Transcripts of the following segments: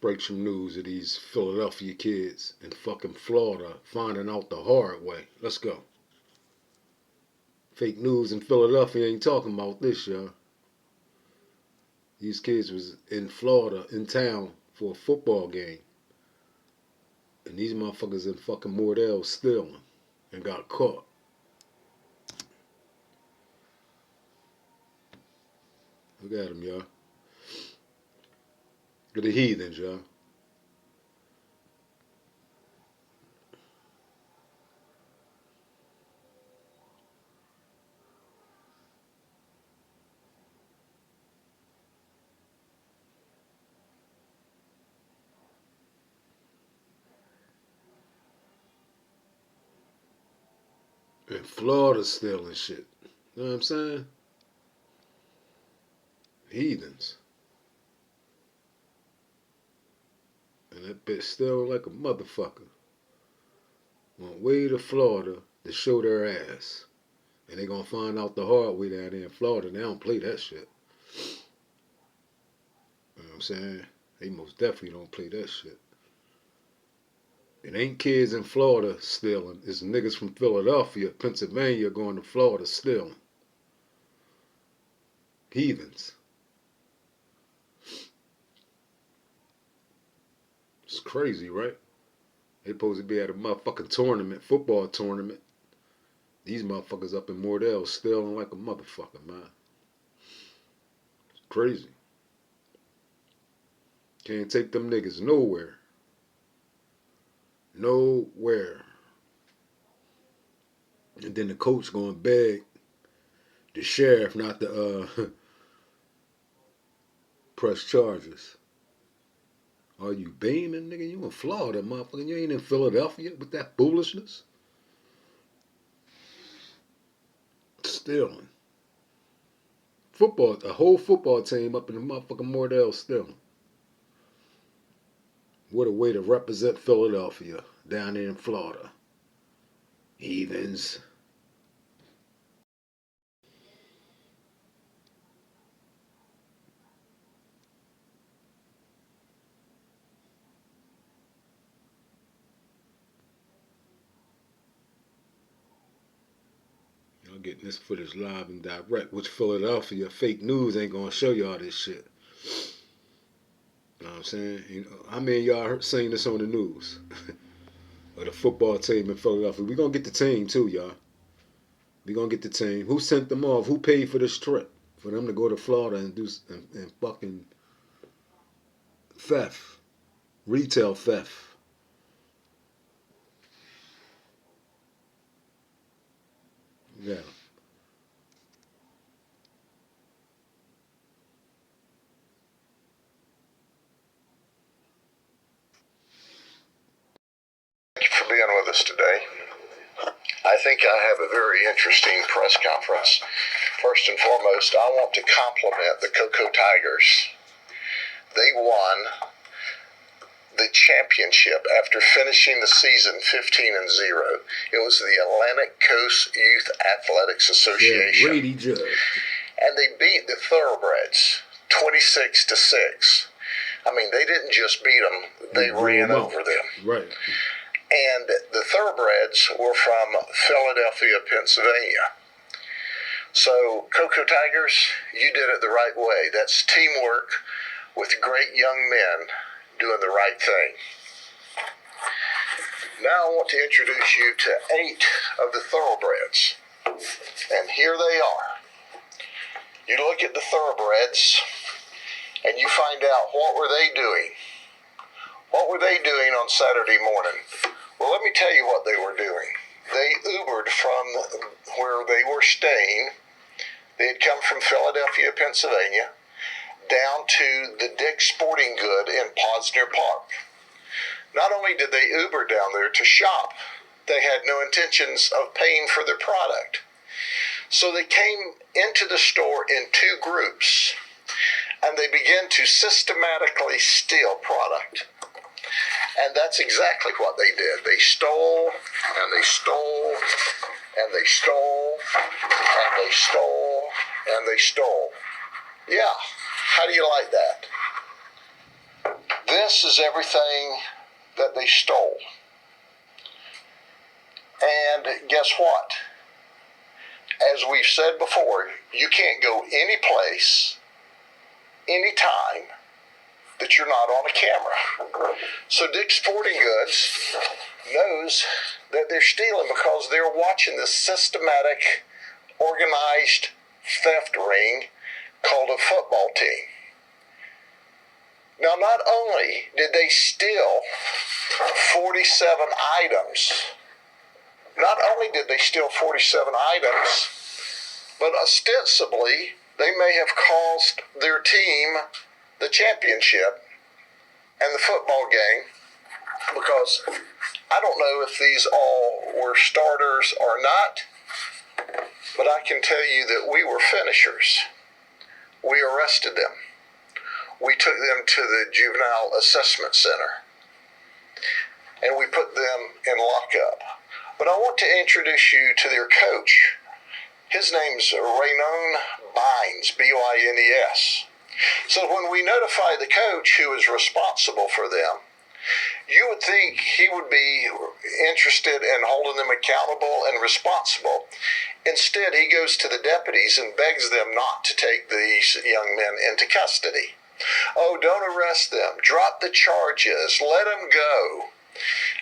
break some news of these Philadelphia kids in fucking Florida finding out the hard way. Let's go. Fake news in Philadelphia ain't talking about this, y'all. These kids was in Florida, in town, for a football game. And these motherfuckers in fucking Mordell stealing and got caught. Look at them, y'all. Look at the heathens, y'all. And Florida stealing shit. You know what I'm saying? Heathens. And that bitch stealing like a motherfucker. Went way to Florida to show their ass. And they gonna find out the hard way down there in Florida. They don't play that shit. You know what I'm saying? They most definitely don't play that shit. It ain't kids in Florida stealing. It's niggas from Philadelphia, Pennsylvania going to Florida stealing. Heathens. It's crazy, right? They supposed to be at a motherfucking tournament, football tournament. These motherfuckers up in Mordell stealing like a motherfucker, man. It's crazy. Can't take them niggas nowhere. Nowhere. And then the coach gonna beg the sheriff not to press charges. Are you beaming, nigga? You in Florida, motherfucker. You ain't in Philadelphia with that foolishness. Stealing. Football, a whole football team up in the motherfucking Mordell stealing. What a way to represent Philadelphia down there in Florida. Heathens. Y'all getting this footage live and direct, which Philadelphia fake news ain't gonna show y'all this shit. You know what I'm saying? You know, how many of y'all seen this on the news? Or the football team in Philadelphia. We gonna get the team too, y'all. We gonna get the team. Who sent them off? Who paid for this trip? For them to go to Florida and do and fucking theft, retail theft. Yeah. Thank you for being with us today. I think I have a very interesting press conference. First and foremost, I want to compliment the Cocoa Tigers. They won the championship after finishing the season 15-0. It was the Atlantic Coast Youth Athletics Association. Yeah, Brady Judge. And they beat the Thoroughbreds 26-6. I mean, they didn't just beat them, they ran over them. Right. And the Thoroughbreds were from Philadelphia, Pennsylvania. So, Cocoa Tigers, you did it the right way. That's teamwork with great young men doing the right thing. Now I want to introduce you to 8 of the Thoroughbreds. And here they are. You look at the Thoroughbreds and you find out, what were they doing? What were they doing on Saturday morning? Well, let me tell you what they were doing. They Ubered from where they were staying. They had come from Philadelphia, Pennsylvania, down to the Dick's Sporting Good in Posner Park. Not only did they Uber down there to shop, they had no intentions of paying for their product. So they came into the store in 2 groups, and they began to systematically steal product. And that's exactly what they did. They stole, and they stole, and they stole, and they stole, and they stole. Yeah, how do you like that? this is everything that they stole. And guess what? As we've said before, you can't go any place, anytime, that you're not on a camera. So Dick's Sporting Goods knows that they're stealing because they're watching this systematic, organized theft ring called a football team. Now, not only did they steal 47 items, but ostensibly they may have cost their team the championship and the football game, because I don't know if these all were starters or not, but I can tell you that we were finishers. We arrested them. We took them to the Juvenile Assessment Center, and we put them in lockup. But I want to introduce you to their coach. His name's Raynon Bynes, B-Y-N-E-S. So when we notify the coach who is responsible for them, you would think he would be interested in holding them accountable and responsible. Instead, he goes to the deputies and begs them not to take these young men into custody. Oh, don't arrest them. Drop the charges. Let them go.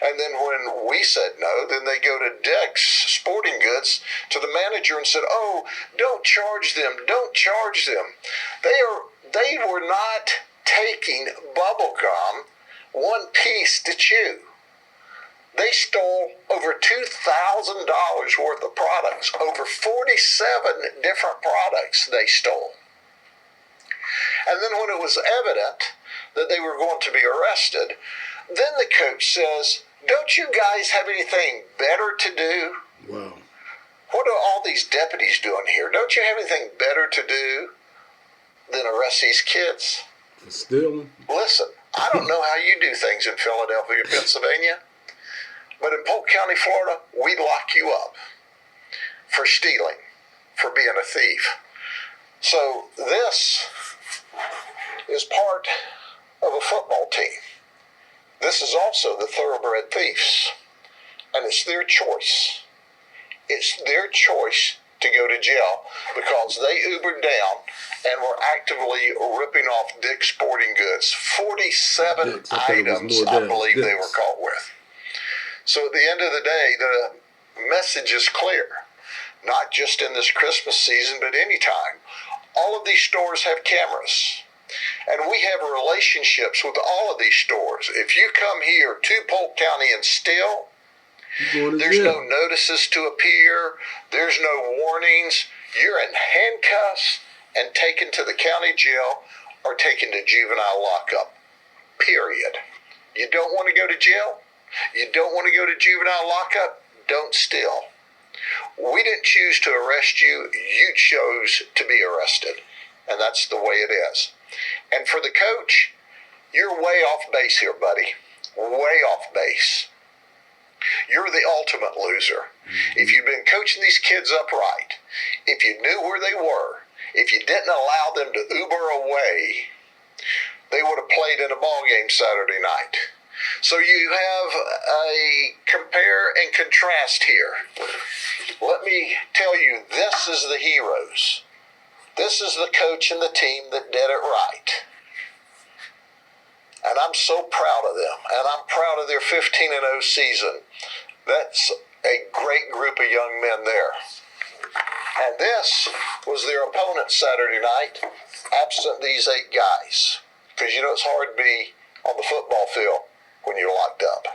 And then when we said no, then they go to Dick's Sporting Goods, to the manager, and said, oh, don't charge them. Don't charge them. They were not taking bubble gum, one piece to chew. They stole over $2,000 worth of products, over 47 different products they stole. And then when it was evident that they were going to be arrested, then the coach says, don't you guys have anything better to do? Wow. What are all these deputies doing here? Don't you have anything better to do than arrest these kids? Still? Listen, I don't know how you do things in Philadelphia, Pennsylvania, but in Polk County, Florida, we'd lock you up for stealing, for being a thief. So this is part of a football team. This is also the thoroughbred thieves, and it's their choice. It's their choice to go to jail because they Ubered down and were actively ripping off Dick's Sporting Goods. 47 items, I believe they were caught with. So at the end of the day, the message is clear, not just in this Christmas season, but anytime. All of these stores have cameras, and we have relationships with all of these stores. If you come here to Polk County and steal, there's no notices to appear, there's no warnings. You're in handcuffs and taken to the county jail or taken to juvenile lockup, period. You don't want to go to jail? You don't want to go to juvenile lockup? Don't steal. We didn't choose to arrest you. You chose to be arrested, and that's the way it is. And for the coach, you're way off base here, buddy. Way off base. You're the ultimate loser. If you'd been coaching these kids upright, if you knew where they were, if you didn't allow them to Uber away, they would have played in a ball game Saturday night. So you have a compare and contrast here. Let me tell you, this is the heroes. This is the coach and the team that did it right. And I'm so proud of them. And I'm proud of their 15-0 season. That's a great group of young men there. And this was their opponent Saturday night, absent these 8 guys. Because you know it's hard to be on the football field when you're locked up.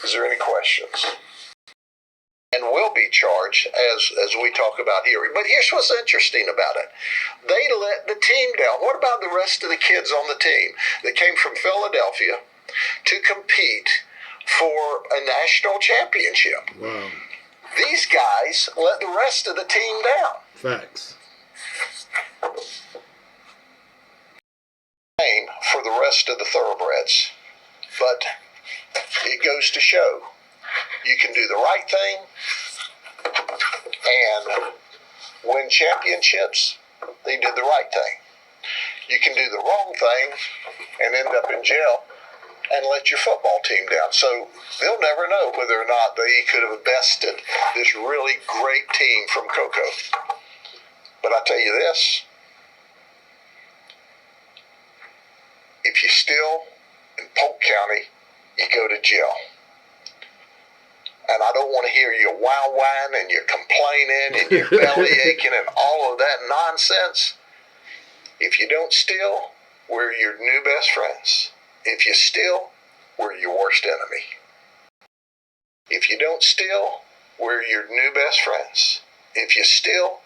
Is there any questions? And will be charged, as we talk about here. But here's what's interesting about it. They let the team down. What about the rest of the kids on the team that came from Philadelphia to compete for a national championship? Wow. These guys let the rest of the team down. Facts. Same for the rest of the thoroughbreds. But it goes to show you can do the right thing and win championships. They did the right thing. you can do the wrong thing and end up in jail and let your football team down. So they'll never know whether or not they could have bested this really great team from Cocoa. But I tell you this, if you steal in Polk County, you go to jail. And I don't want to hear you wow-whang and you're complaining and you're belly aching and all of that nonsense. If you don't steal, we're your new best friends. If you steal, we're your worst enemy. If you don't steal, we're your new best friends. If you steal,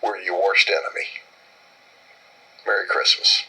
we're your worst enemy. Merry Christmas.